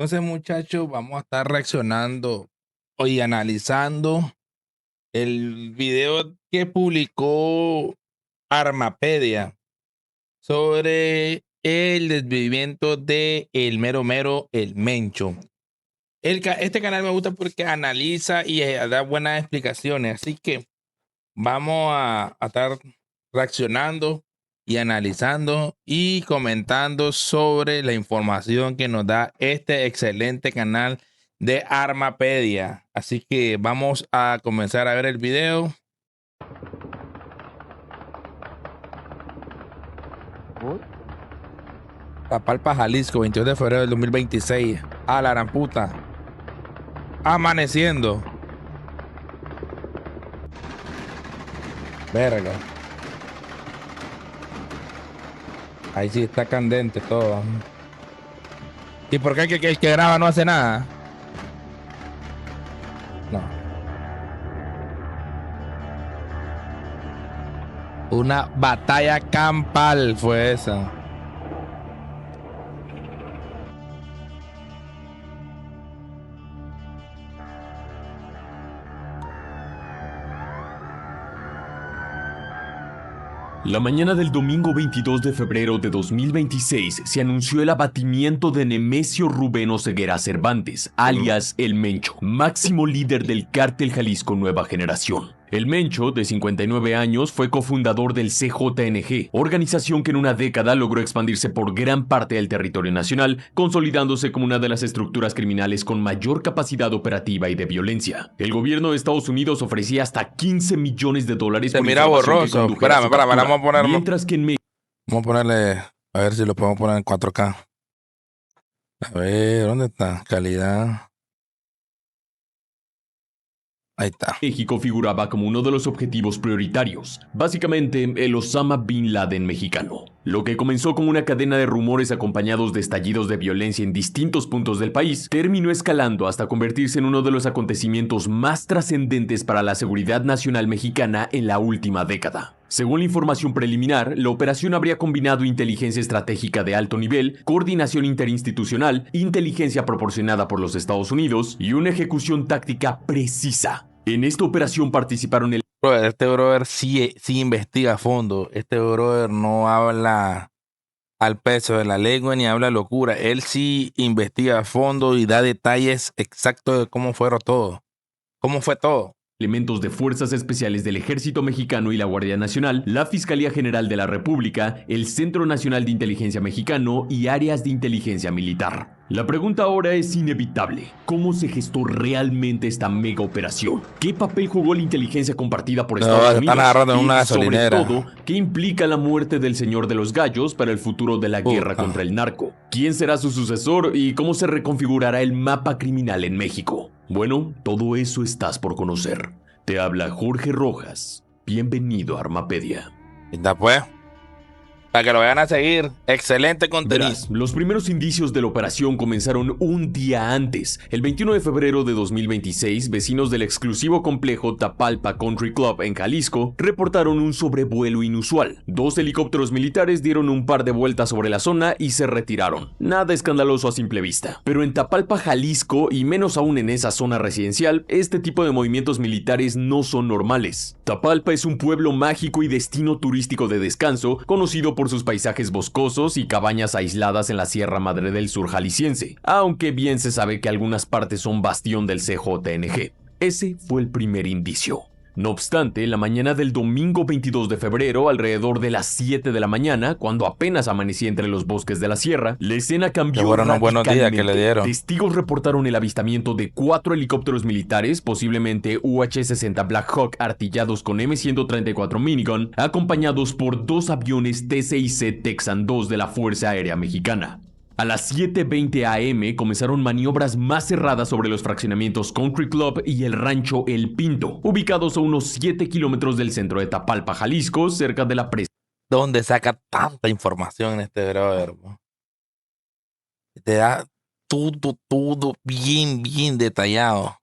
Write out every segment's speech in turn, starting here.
Entonces, muchachos, vamos a estar reaccionando y analizando el video que publicó Armapedia sobre el desvivimiento de el mero mero, el Mencho. Este canal me gusta porque analiza y da buenas explicaciones. Así que vamos a estar reaccionando y analizando y comentando sobre la información que nos da este excelente canal de Armapedia. Así que vamos a comenzar a ver el video. Tapalpa, Jalisco, 22 de febrero del 2026. A la gran puta. Amaneciendo. Verga. Ahí sí está candente todo. ¿Y por qué el que graba no hace nada? No. Una batalla campal fue esa. La mañana del domingo 22 de febrero de 2026 se anunció el abatimiento de Nemesio Rubén Oseguera Cervantes, alias El Mencho, máximo líder del Cártel Jalisco Nueva Generación. El Mencho, de 59 años, fue cofundador del CJNG, organización que en una década logró expandirse por gran parte del territorio nacional, consolidándose como una de las estructuras criminales con mayor capacidad operativa y de violencia. El gobierno de Estados Unidos ofrecía hasta $15 millones por Se mira borroso. Espérame, vamos a poner. Mientras que en México... Vamos a ponerle, a ver si lo podemos poner en 4K. A ver, ¿dónde está? Calidad. Ahí está. México figuraba como uno de los objetivos prioritarios, básicamente el Osama Bin Laden mexicano. Lo que comenzó como una cadena de rumores acompañados de estallidos de violencia en distintos puntos del país, terminó escalando hasta convertirse en uno de los acontecimientos más trascendentes para la seguridad nacional mexicana en la última década. Según la información preliminar, la operación habría combinado inteligencia estratégica de alto nivel, coordinación interinstitucional, inteligencia proporcionada por los Estados Unidos y una ejecución táctica precisa. En esta operación participaron el... Este brother sí investiga a fondo. Este brother no habla al peso de la lengua ni habla locura. Él sí investiga a fondo y da detalles exactos de cómo fueron todo. ¿Cómo fue todo? Elementos de Fuerzas Especiales del Ejército Mexicano y la Guardia Nacional, la Fiscalía General de la República, el Centro Nacional de Inteligencia Mexicano y áreas de inteligencia militar. La pregunta ahora es inevitable. ¿Cómo se gestó realmente esta mega operación? ¿Qué papel jugó la inteligencia compartida por Estados Unidos? Están agarrando en una gasolinera. Sobre todo, ¿qué implica la muerte del Señor de los Gallos para el futuro de la guerra contra el narco? ¿Quién será su sucesor y cómo se reconfigurará el mapa criminal en México? Bueno, todo eso estás por conocer. Te habla Jorge Rojas. Bienvenido a Armapedia. ¿Está pues? Para que lo vayan a seguir. Excelente contenido. Verás, los primeros indicios de la operación comenzaron un día antes. El 21 de febrero de 2026, vecinos del exclusivo complejo Tapalpa Country Club en Jalisco reportaron un sobrevuelo inusual. 2 helicópteros militares dieron un par de vueltas sobre la zona y se retiraron. Nada escandaloso a simple vista. Pero en Tapalpa, Jalisco, y menos aún en esa zona residencial, este tipo de movimientos militares no son normales. Tapalpa es un pueblo mágico y destino turístico de descanso, conocido por sus paisajes boscosos y cabañas aisladas en la Sierra Madre del Sur jalisciense, aunque bien se sabe que algunas partes son bastión del CJNG. Ese fue el primer indicio. No obstante, la mañana del domingo 22 de febrero, alrededor de las 7 de la mañana, cuando apenas amanecía entre los bosques de la sierra, la escena cambió radicalmente. Buenos días que le dieron. Testigos reportaron el avistamiento de 4 helicópteros militares, posiblemente UH-60 Black Hawk artillados con M134 minigun, acompañados por 2 aviones T-6C Texan II de la Fuerza Aérea Mexicana. A las 7:20 am comenzaron maniobras más cerradas sobre los fraccionamientos Country Club y el rancho El Pinto, ubicados a unos 7 kilómetros del centro de Tapalpa, Jalisco, cerca de la presa. ¿Dónde saca tanta información este brother? Te da todo bien detallado.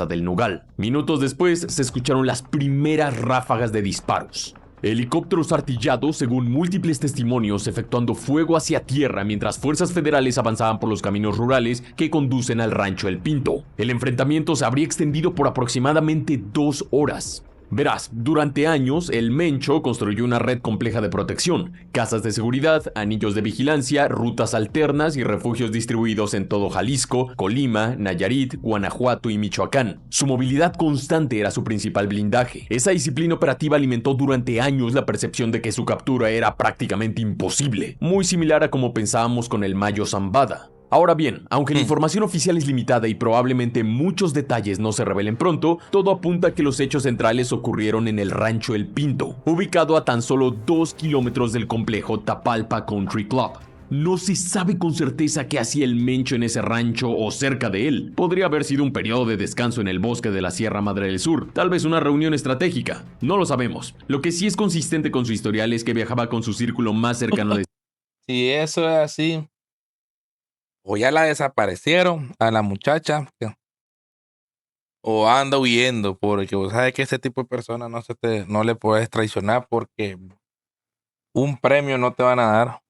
Del Nogal. Minutos después se escucharon las primeras ráfagas de disparos. Helicópteros artillados, según múltiples testimonios, efectuando fuego hacia tierra mientras fuerzas federales avanzaban por los caminos rurales que conducen al rancho El Pinto. El enfrentamiento se habría extendido por aproximadamente 2 horas. Verás, durante años, el Mencho construyó una red compleja de protección, casas de seguridad, anillos de vigilancia, rutas alternas y refugios distribuidos en todo Jalisco, Colima, Nayarit, Guanajuato y Michoacán. Su movilidad constante era su principal blindaje. Esa disciplina operativa alimentó durante años la percepción de que su captura era prácticamente imposible, muy similar a como pensábamos con el Mayo Zambada. Ahora bien, aunque la información oficial es limitada y probablemente muchos detalles no se revelen pronto, todo apunta a que los hechos centrales ocurrieron en el rancho El Pinto, ubicado a tan solo 2 kilómetros del complejo Tapalpa Country Club. No se sabe con certeza qué hacía el Mencho en ese rancho o cerca de él. Podría haber sido un periodo de descanso en el bosque de la Sierra Madre del Sur, tal vez una reunión estratégica. No lo sabemos. Lo que sí es consistente con su historial es que viajaba con su círculo más cercano de... Si eso es así, o ya la desaparecieron a la muchacha, o anda huyendo, porque vos sabes que ese tipo de personas no le puedes traicionar porque un premio no te van a dar.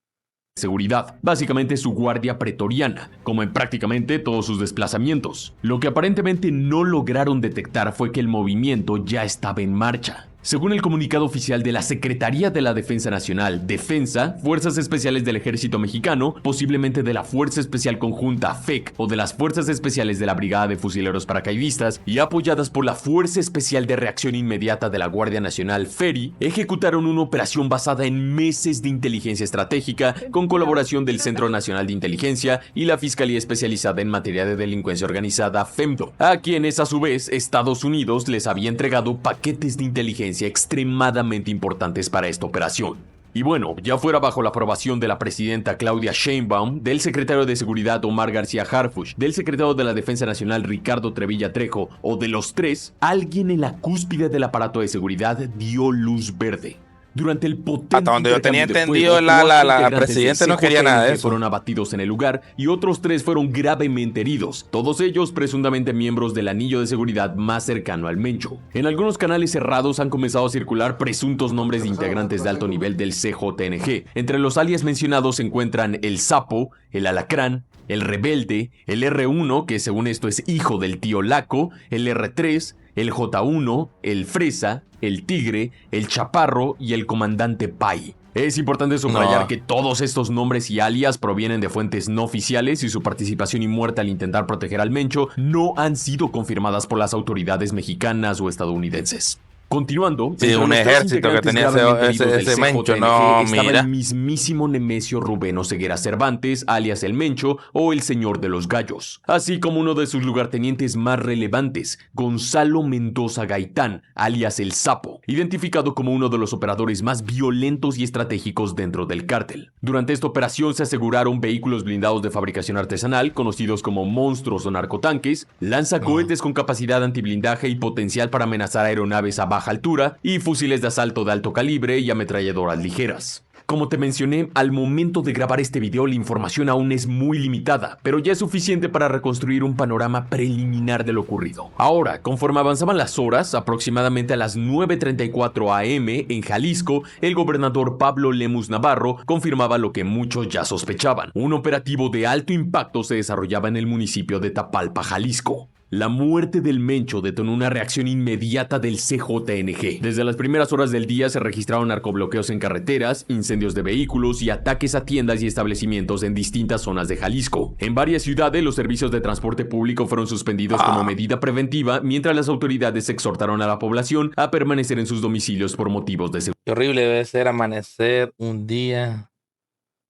seguridad, básicamente su guardia pretoriana, como en prácticamente todos sus desplazamientos. Lo que aparentemente no lograron detectar fue que el movimiento ya estaba en marcha. Según el comunicado oficial de la Secretaría de la Defensa Nacional, Defensa, Fuerzas Especiales del Ejército Mexicano, posiblemente de la Fuerza Especial Conjunta FEC o de las Fuerzas Especiales de la Brigada de Fusileros Paracaidistas y apoyadas por la Fuerza Especial de Reacción Inmediata de la Guardia Nacional FERI, ejecutaron una operación basada en meses de inteligencia estratégica con colaboración del Centro Nacional de Inteligencia y la Fiscalía Especializada en Materia de Delincuencia Organizada FEMDO, a quienes a su vez Estados Unidos les había entregado paquetes de inteligencia extremadamente importantes para esta operación. Y bueno, ya fuera bajo la aprobación de la presidenta Claudia Sheinbaum, del secretario de Seguridad Omar García Harfuch, del secretario de la Defensa Nacional Ricardo Trevilla Trejo o de los tres, alguien en la cúspide del aparato de seguridad dio luz verde. Durante el potente Hasta donde yo tenía intercambio de entendido, fuego, la integrantes presidenta del no quería nada de CJNG eso. fueron abatidos en el lugar y otros 3 fueron gravemente heridos, todos ellos presuntamente miembros del anillo de seguridad más cercano al Mencho. En algunos canales cerrados han comenzado a circular presuntos nombres de integrantes de alto nivel del CJNG. Entre los alias mencionados se encuentran el Sapo, el Alacrán, el Rebelde, el R1, que según esto es hijo del tío Laco, el R3, el J1, el Fresa, el Tigre, el Chaparro y el Comandante Pai. Es importante subrayar que todos estos nombres y alias provienen de fuentes no oficiales y su participación y muerte al intentar proteger al Mencho no han sido confirmadas por las autoridades mexicanas o estadounidenses. Continuando, sí, un ejército que tenía ese Mencho, no, estaba mira. el mismísimo Nemesio Rubén Oseguera Cervantes, alias el Mencho o el Señor de los Gallos, así como uno de sus lugartenientes más relevantes, Gonzalo Mendoza Gaitán, alias el Sapo, identificado como uno de los operadores más violentos y estratégicos dentro del cártel. Durante esta operación se aseguraron vehículos blindados de fabricación artesanal, conocidos como monstruos o narcotanques, lanzacohetes con capacidad antiblindaje y potencial para amenazar aeronaves a baja altura y fusiles de asalto de alto calibre y ametralladoras ligeras. Como te mencioné, al momento de grabar este video la información aún es muy limitada, pero ya es suficiente para reconstruir un panorama preliminar de lo ocurrido. Ahora, conforme avanzaban las horas, aproximadamente a las 9:34 am en Jalisco, el gobernador Pablo Lemus Navarro confirmaba lo que muchos ya sospechaban. Un operativo de alto impacto se desarrollaba en el municipio de Tapalpa, Jalisco. La muerte del Mencho detonó una reacción inmediata del CJNG. Desde las primeras horas del día se registraron narcobloqueos en carreteras, incendios de vehículos y ataques a tiendas y establecimientos en distintas zonas de Jalisco. En varias ciudades los servicios de transporte público fueron suspendidos como medida preventiva, mientras las autoridades exhortaron a la población a permanecer en sus domicilios por motivos de seguridad. Qué horrible debe ser amanecer un día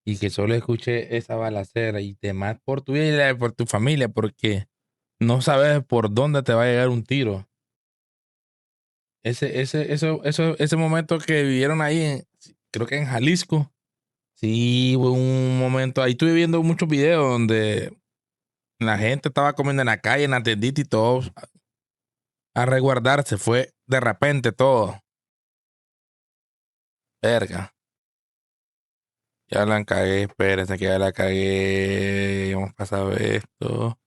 y que solo escuche esa balacera y temas por tu vida y por tu familia, porque no sabes por dónde te va a llegar un tiro. Ese momento que vivieron ahí, creo que en Jalisco, sí, fue un momento. Ahí estuve viendo muchos videos donde la gente estaba comiendo en la calle, en la tiendita y todos a resguardarse. Fue de repente todo. Verga. Ya la cagué, espérense que ya la cagué. Hemos pasado esto.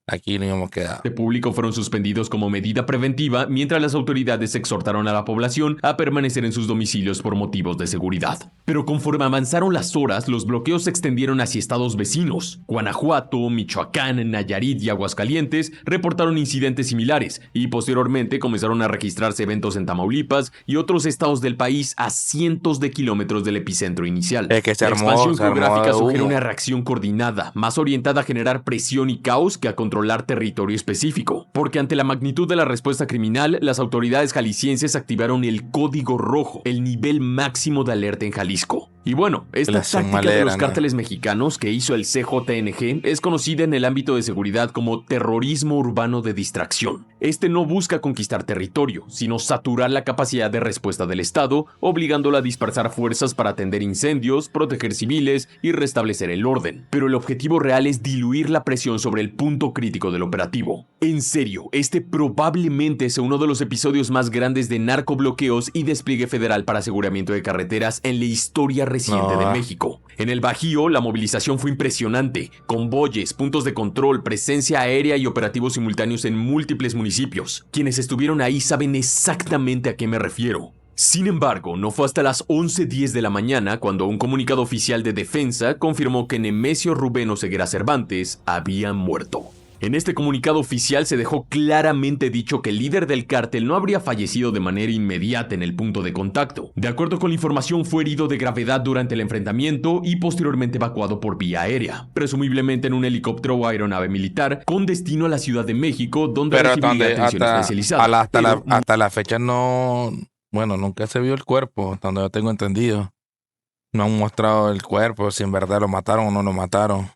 aquí nos hemos quedado. De público fueron suspendidos como medida preventiva mientras las autoridades exhortaron a la población a permanecer en sus domicilios por motivos de seguridad. Pero conforme avanzaron las horas, los bloqueos se extendieron hacia estados vecinos. Guanajuato, Michoacán, Nayarit y Aguascalientes reportaron incidentes similares y posteriormente comenzaron a registrarse eventos en Tamaulipas y otros estados del país a cientos de kilómetros del epicentro inicial. Es que La expansión geográfica sugiere una reacción coordinada, más orientada a generar presión y caos que a controlar territorio específico, porque ante la magnitud de la respuesta criminal, las autoridades jaliscienses activaron el Código Rojo, el nivel máximo de alerta en Jalisco. Y bueno, esta táctica de los cárteles mexicanos que hizo el CJNG es conocida en el ámbito de seguridad como terrorismo urbano de distracción. Este no busca conquistar territorio, sino saturar la capacidad de respuesta del Estado, obligándolo a dispersar fuerzas para atender incendios, proteger civiles y restablecer el orden. Pero el objetivo real es diluir la presión sobre el punto crítico del operativo. En serio, este probablemente sea uno de los episodios más grandes de narcobloqueos y despliegue federal para aseguramiento de carreteras en la historia reciente de México. En el Bajío, la movilización fue impresionante. Convoyes, puntos de control, presencia aérea y operativos simultáneos en múltiples municipios. Quienes estuvieron ahí saben exactamente a qué me refiero. Sin embargo, no fue hasta las 11:10 de la mañana cuando un comunicado oficial de defensa confirmó que Nemesio Rubén Oseguera Cervantes había muerto. En este comunicado oficial se dejó claramente dicho que el líder del cártel no habría fallecido de manera inmediata en el punto de contacto. De acuerdo con la información, fue herido de gravedad durante el enfrentamiento y posteriormente evacuado por vía aérea, presumiblemente en un helicóptero o aeronave militar con destino a la Ciudad de México, donde recibiría atención especializada. Hasta la fecha no, bueno, nunca se vio el cuerpo, hasta donde yo tengo entendido. No han mostrado el cuerpo, si en verdad lo mataron o no lo mataron.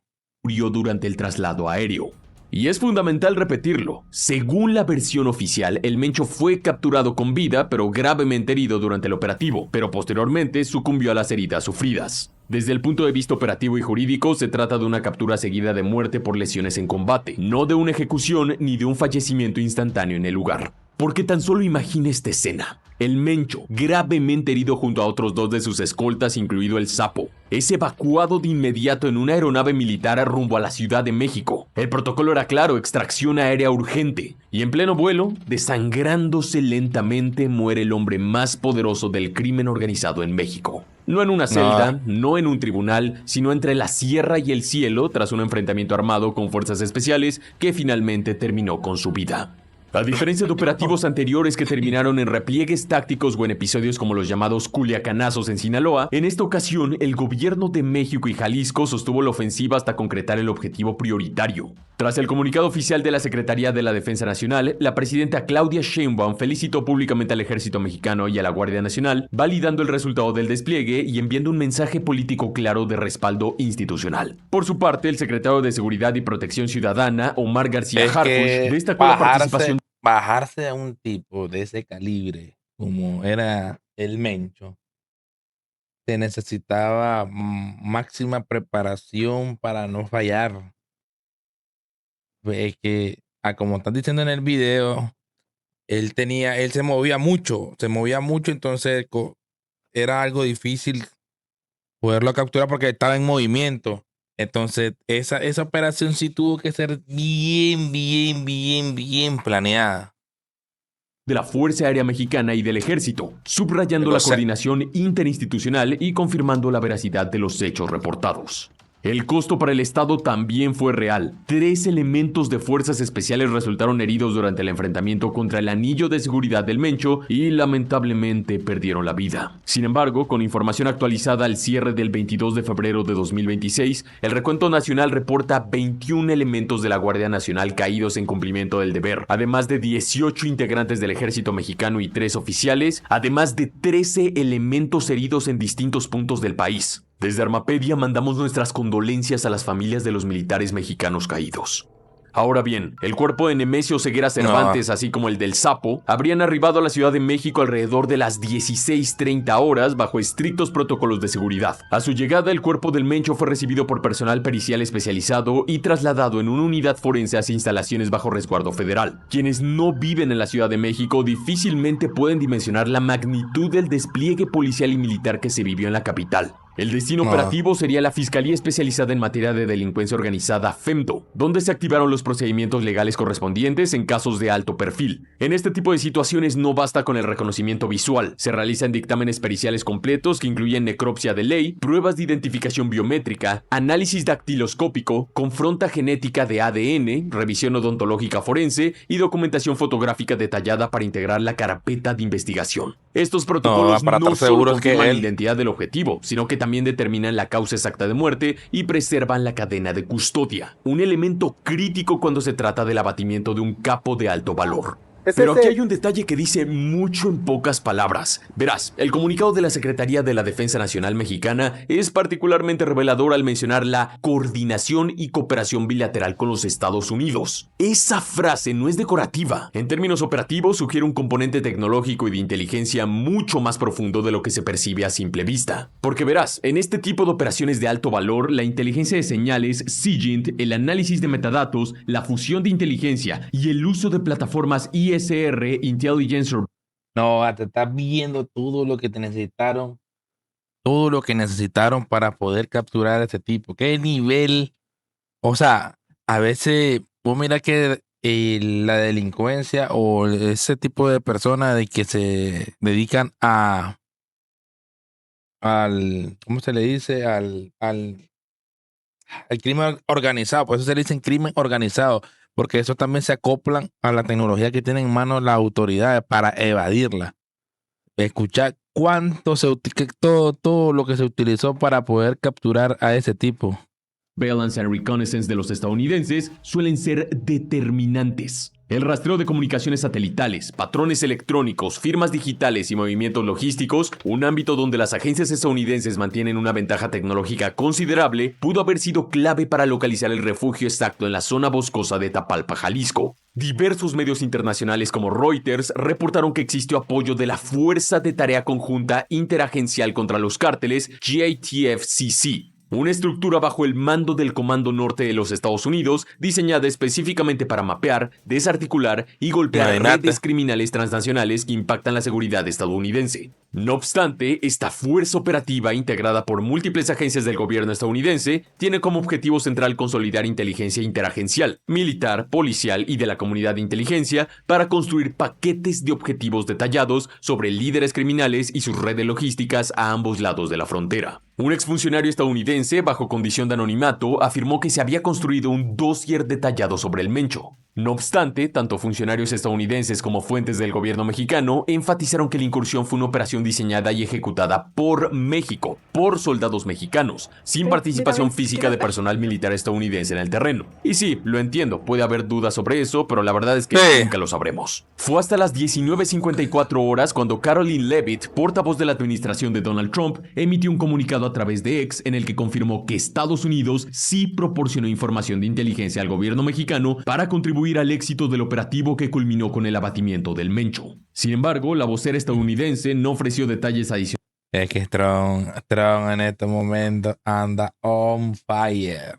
Murió durante el traslado aéreo. Y es fundamental repetirlo. Según la versión oficial, el Mencho fue capturado con vida, pero gravemente herido durante el operativo, pero posteriormente sucumbió a las heridas sufridas. Desde el punto de vista operativo y jurídico, se trata de una captura seguida de muerte por lesiones en combate, no de una ejecución ni de un fallecimiento instantáneo en el lugar. Porque tan solo imagina esta escena. El Mencho, gravemente herido junto a otros 2 de sus escoltas, incluido el Sapo, es evacuado de inmediato en una aeronave militar rumbo a la Ciudad de México. El protocolo era claro, extracción aérea urgente. Y en pleno vuelo, desangrándose lentamente, muere el hombre más poderoso del crimen organizado en México. No en una celda, no en un tribunal, sino entre la sierra y el cielo, tras un enfrentamiento armado con fuerzas especiales que finalmente terminó con su vida. A diferencia de operativos anteriores que terminaron en repliegues tácticos o en episodios como los llamados culiacanazos en Sinaloa, en esta ocasión el gobierno de México y Jalisco sostuvo la ofensiva hasta concretar el objetivo prioritario. Tras el comunicado oficial de la Secretaría de la Defensa Nacional, la presidenta Claudia Sheinbaum felicitó públicamente al Ejército Mexicano y a la Guardia Nacional, validando el resultado del despliegue y enviando un mensaje político claro de respaldo institucional. Por su parte, el secretario de Seguridad y Protección Ciudadana, Omar García Harfuch, destacó la participación. Bajarse a un tipo de ese calibre, como era el Mencho, se necesitaba máxima preparación para no fallar. Es que, como están diciendo en el video, él se movía mucho, entonces era algo difícil poderlo capturar porque estaba en movimiento. Entonces, esa operación sí tuvo que ser bien planeada. De la Fuerza Aérea Mexicana y del Ejército, subrayando la coordinación interinstitucional y confirmando la veracidad de los hechos reportados. El costo para el Estado también fue real. 3 elementos de fuerzas especiales resultaron heridos durante el enfrentamiento contra el anillo de seguridad del Mencho y lamentablemente perdieron la vida. Sin embargo, con información actualizada al cierre del 22 de febrero de 2026, el recuento nacional reporta 21 elementos de la Guardia Nacional caídos en cumplimiento del deber, además de 18 integrantes del Ejército Mexicano y 3 oficiales, además de 13 elementos heridos en distintos puntos del país. Desde Armapedia mandamos nuestras condolencias a las familias de los militares mexicanos caídos. Ahora bien, el cuerpo de Nemesio Oseguera Cervantes, así como el del Sapo, habrían arribado a la Ciudad de México alrededor de las 16:30 horas bajo estrictos protocolos de seguridad. A su llegada, el cuerpo del Mencho fue recibido por personal pericial especializado y trasladado en una unidad forense a instalaciones bajo resguardo federal. Quienes no viven en la Ciudad de México difícilmente pueden dimensionar la magnitud del despliegue policial y militar que se vivió en la capital. El destino operativo sería la Fiscalía Especializada en Materia de Delincuencia Organizada FEMDO, donde se activaron los procedimientos legales correspondientes en casos de alto perfil. En este tipo de situaciones no basta con el reconocimiento visual, se realizan dictámenes periciales completos que incluyen necropsia de ley, pruebas de identificación biométrica, análisis dactiloscópico, confronta genética de ADN, revisión odontológica forense y documentación fotográfica detallada para integrar la carpeta de investigación. Estos protocolos no solo confirman la identidad del objetivo, sino que también determinan la causa exacta de muerte y preservan la cadena de custodia, un elemento crítico cuando se trata del abatimiento de un capo de alto valor. Pero aquí hay un detalle que dice mucho en pocas palabras. Verás, el comunicado de la Secretaría de la Defensa Nacional Mexicana es particularmente revelador al mencionar la coordinación y cooperación bilateral con los Estados Unidos. Esa frase no es decorativa. En términos operativos, sugiere un componente tecnológico y de inteligencia mucho más profundo de lo que se percibe a simple vista. Porque verás, en este tipo de operaciones de alto valor, la inteligencia de señales, SIGINT, el análisis de metadatos, la fusión de inteligencia y el uso de plataformas ISR, Intelligence. No, te estás viendo todo lo que te necesitaron. Todo lo que necesitaron para poder capturar a este tipo. ¿Qué nivel? O sea, a veces, vos mira que la delincuencia o ese tipo de personas de que se dedican ¿cómo se le dice? Al crimen organizado. Por eso se le dicen crimen organizado. Porque eso también se acoplan a la tecnología que tienen en manos las autoridades para evadirla. Escuchar todo lo que se utilizó para poder capturar a ese tipo. Surveillance and Reconnaissance de los estadounidenses suelen ser determinantes. El rastreo de comunicaciones satelitales, patrones electrónicos, firmas digitales y movimientos logísticos, un ámbito donde las agencias estadounidenses mantienen una ventaja tecnológica considerable, pudo haber sido clave para localizar el refugio exacto en la zona boscosa de Tapalpa, Jalisco. Diversos medios internacionales como Reuters reportaron que existió apoyo de la Fuerza de Tarea Conjunta Interagencial contra los Cárteles, JTFCC, una estructura bajo el mando del Comando Norte de los Estados Unidos, diseñada específicamente para mapear, desarticular y golpear redes criminales transnacionales que impactan la seguridad estadounidense. No obstante, esta fuerza operativa, integrada por múltiples agencias del gobierno estadounidense, tiene como objetivo central consolidar inteligencia interagencial, militar, policial y de la comunidad de inteligencia para construir paquetes de objetivos detallados sobre líderes criminales y sus redes logísticas a ambos lados de la frontera. Un exfuncionario estadounidense, bajo condición de anonimato, afirmó que se había construido un dossier detallado sobre el Mencho. No obstante, tanto funcionarios estadounidenses como fuentes del gobierno mexicano enfatizaron que la incursión fue una operación diseñada y ejecutada por México, por soldados mexicanos, sin participación física de personal militar estadounidense en el terreno. Y sí, lo entiendo, puede haber dudas sobre eso, pero la verdad es que nunca lo sabremos. Fue hasta las 19:54 horas cuando Caroline Leavitt, portavoz de la administración de Donald Trump, emitió un comunicado a través de X en el que confirmó que Estados Unidos sí proporcionó información de inteligencia al gobierno mexicano para contribuir al éxito del operativo que culminó con el abatimiento del Mencho. Sin embargo, la vocera estadounidense no ofreció detalles adicionales. Es que Trump en este momento anda on fire.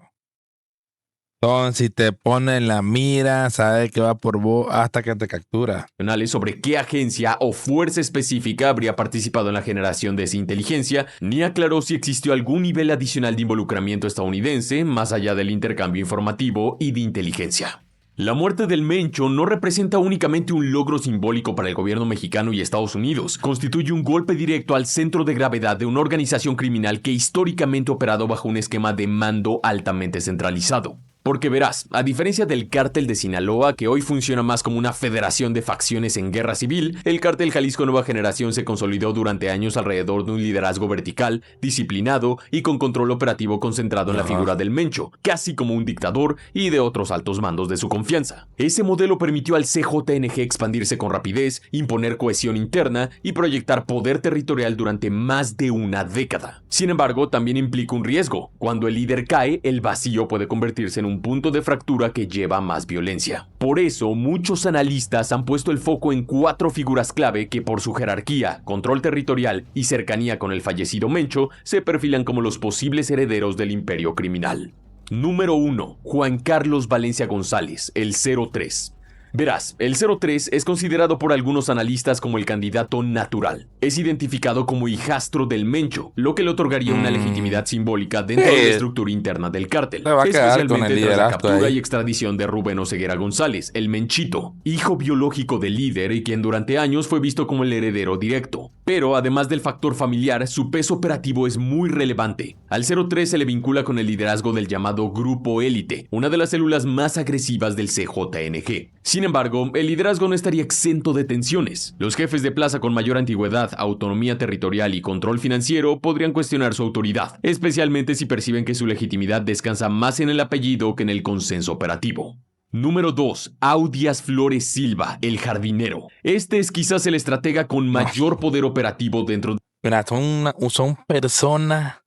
Entonces, si te pone en la mira, sabes que va por vos hasta que te captura. Sobre qué agencia o fuerza específica habría participado en la generación de esa inteligencia, ni aclaró si existió algún nivel adicional de involucramiento estadounidense más allá del intercambio informativo y de inteligencia. La muerte del Mencho no representa únicamente un logro simbólico para el gobierno mexicano y Estados Unidos, constituye un golpe directo al centro de gravedad de una organización criminal que históricamente ha operado bajo un esquema de mando altamente centralizado. Porque verás, a diferencia del cártel de Sinaloa, que hoy funciona más como una federación de facciones en guerra civil, el cártel Jalisco Nueva Generación se consolidó durante años alrededor de un liderazgo vertical, disciplinado y con control operativo concentrado en la figura del Mencho, casi como un dictador y de otros altos mandos de su confianza. Ese modelo permitió al CJNG expandirse con rapidez, imponer cohesión interna y proyectar poder territorial durante más de una década. Sin embargo, también implica un riesgo. Cuando el líder cae, el vacío puede convertirse en un punto de fractura que lleva a más violencia. Por eso, muchos analistas han puesto el foco en 4 figuras clave que por su jerarquía, control territorial y cercanía con el fallecido Mencho, se perfilan como los posibles herederos del imperio criminal. Número 1. Juan Carlos Valencia González, el 03. Verás, el 03 es considerado por algunos analistas como el candidato natural. Es identificado como hijastro del Mencho, lo que le otorgaría una legitimidad simbólica dentro de la estructura interna del cártel, Se va a quedar con el especialmente tras la liderazgo captura ahí. y extradición de Rubén Oseguera González, el Menchito, hijo biológico del líder y quien durante años fue visto como el heredero directo. Pero además del factor familiar, su peso operativo es muy relevante. Al 03 se le vincula con el liderazgo del llamado Grupo Élite, una de las células más agresivas del CJNG. Sin embargo, el liderazgo no estaría exento de tensiones. Los jefes de plaza con mayor antigüedad, autonomía territorial y control financiero podrían cuestionar su autoridad, especialmente si perciben que su legitimidad descansa más en el apellido que en el consenso operativo. Número 2. Audias Flores Silva, el jardinero. Este es quizás el estratega con No, mayor poder operativo dentro mira, son personas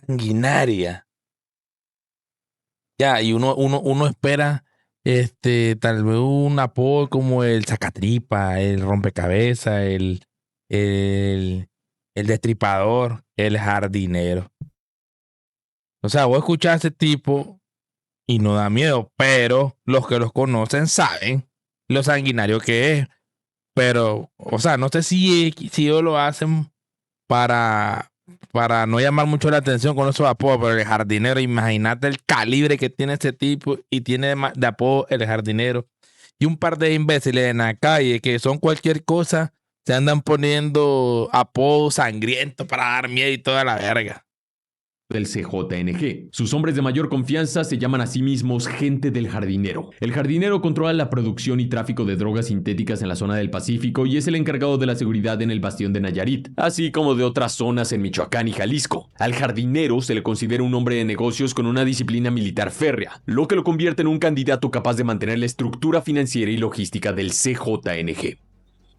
sanguinarias. Ya, y uno espera tal vez un apodo como el sacatripa, el rompecabezas, el, el destripador, el jardinero. O sea, vos escuchás a ese tipo y no da miedo, pero los que los conocen saben lo sanguinario que es. Pero, o sea, no sé si ellos lo hacen para, para no llamar mucho la atención con esos apodos, pero el jardinero, imagínate el calibre que tiene ese tipo y tiene de apodo el jardinero. Y un par de imbéciles en la calle que son cualquier cosa, se andan poniendo apodos sangrientos para dar miedo y toda la verga. del CJNG. Sus hombres de mayor confianza se llaman a sí mismos gente del jardinero. El jardinero controla la producción y tráfico de drogas sintéticas en la zona del Pacífico y es el encargado de la seguridad en el bastión de Nayarit, así como de otras zonas en Michoacán y Jalisco. Al jardinero se le considera un hombre de negocios con una disciplina militar férrea, lo que lo convierte en un candidato capaz de mantener la estructura financiera y logística del CJNG.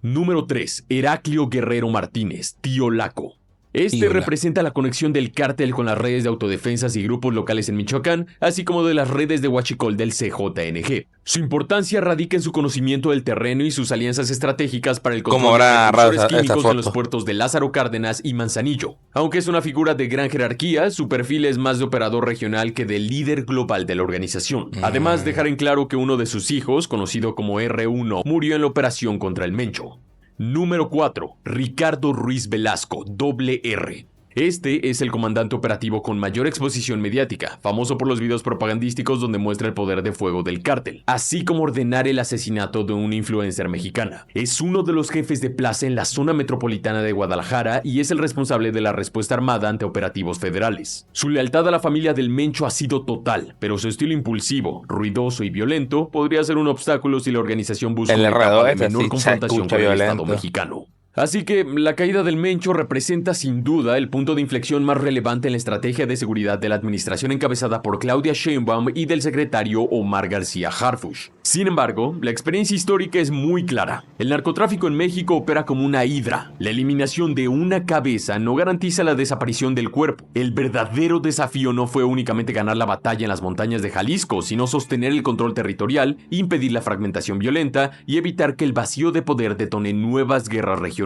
Número 3. Heraclio Guerrero Martínez, Tío Laco. Este Tío, representa la conexión del cártel con las redes de autodefensas y grupos locales en Michoacán, así como de las redes de huachicol del CJNG. Su importancia radica en su conocimiento del terreno y sus alianzas estratégicas para el ¿cómo control de habrá agarrado precursores esa químicos en los foto? puertos de Lázaro Cárdenas y Manzanillo. Aunque es una figura de gran jerarquía, su perfil es más de operador regional que de líder global de la organización. Además, dejar en claro que uno de sus hijos, conocido como R1, murió en la operación contra el Mencho. Número 4. Ricardo Ruiz Velasco, doble R. Este es el comandante operativo con mayor exposición mediática, famoso por los videos propagandísticos donde muestra el poder de fuego del cártel, así como ordenar el asesinato de una influencer mexicana. Es uno de los jefes de plaza en la zona metropolitana de Guadalajara y es el responsable de la respuesta armada ante operativos federales. Su lealtad a la familia del Mencho ha sido total, pero su estilo impulsivo, ruidoso y violento podría ser un obstáculo si la organización busca El una etapa R2 de ese menor sí se confrontación escucha con el Estado violento. mexicano. Así que la caída del Mencho representa sin duda el punto de inflexión más relevante en la estrategia de seguridad de la administración encabezada por Claudia Sheinbaum y del secretario Omar García Harfuch. Sin embargo, la experiencia histórica es muy clara. El narcotráfico en México opera como una hidra. La eliminación de una cabeza no garantiza la desaparición del cuerpo. El verdadero desafío no fue únicamente ganar la batalla en las montañas de Jalisco, sino sostener el control territorial, impedir la fragmentación violenta y evitar que el vacío de poder detone nuevas guerras regionales.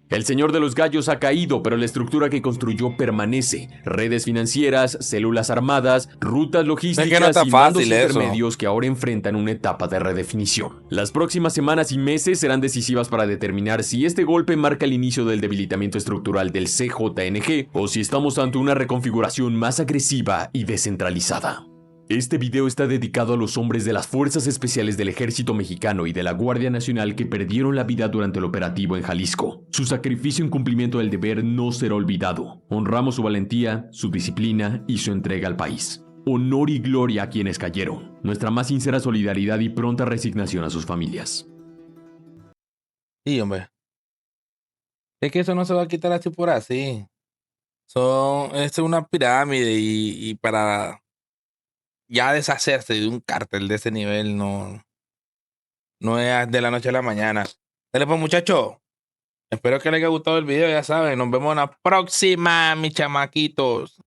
El Señor de los Gallos ha caído, pero la estructura que construyó permanece. Redes financieras, células armadas, rutas Es logísticas que no está y mandos fácil eso. intermedios que ahora enfrentan una etapa de redefinición. Las próximas semanas y meses serán decisivas para determinar si este golpe marca el inicio del debilitamiento estructural del CJNG o si estamos ante una reconfiguración más agresiva y descentralizada. Este video está dedicado a los hombres de las Fuerzas Especiales del Ejército Mexicano y de la Guardia Nacional que perdieron la vida durante el operativo en Jalisco. Su sacrificio en cumplimiento del deber no será olvidado. Honramos su valentía, su disciplina y su entrega al país. Honor y gloria a quienes cayeron. Nuestra más sincera solidaridad y pronta resignación a sus familias. Sí, hombre. Es que eso no se va a quitar así por así. Es una pirámide y para ya deshacerse de un cártel de ese nivel no es de la noche a la mañana. Dale pues, muchachos. Espero que les haya gustado el video, ya saben. Nos vemos en la próxima, mis chamaquitos.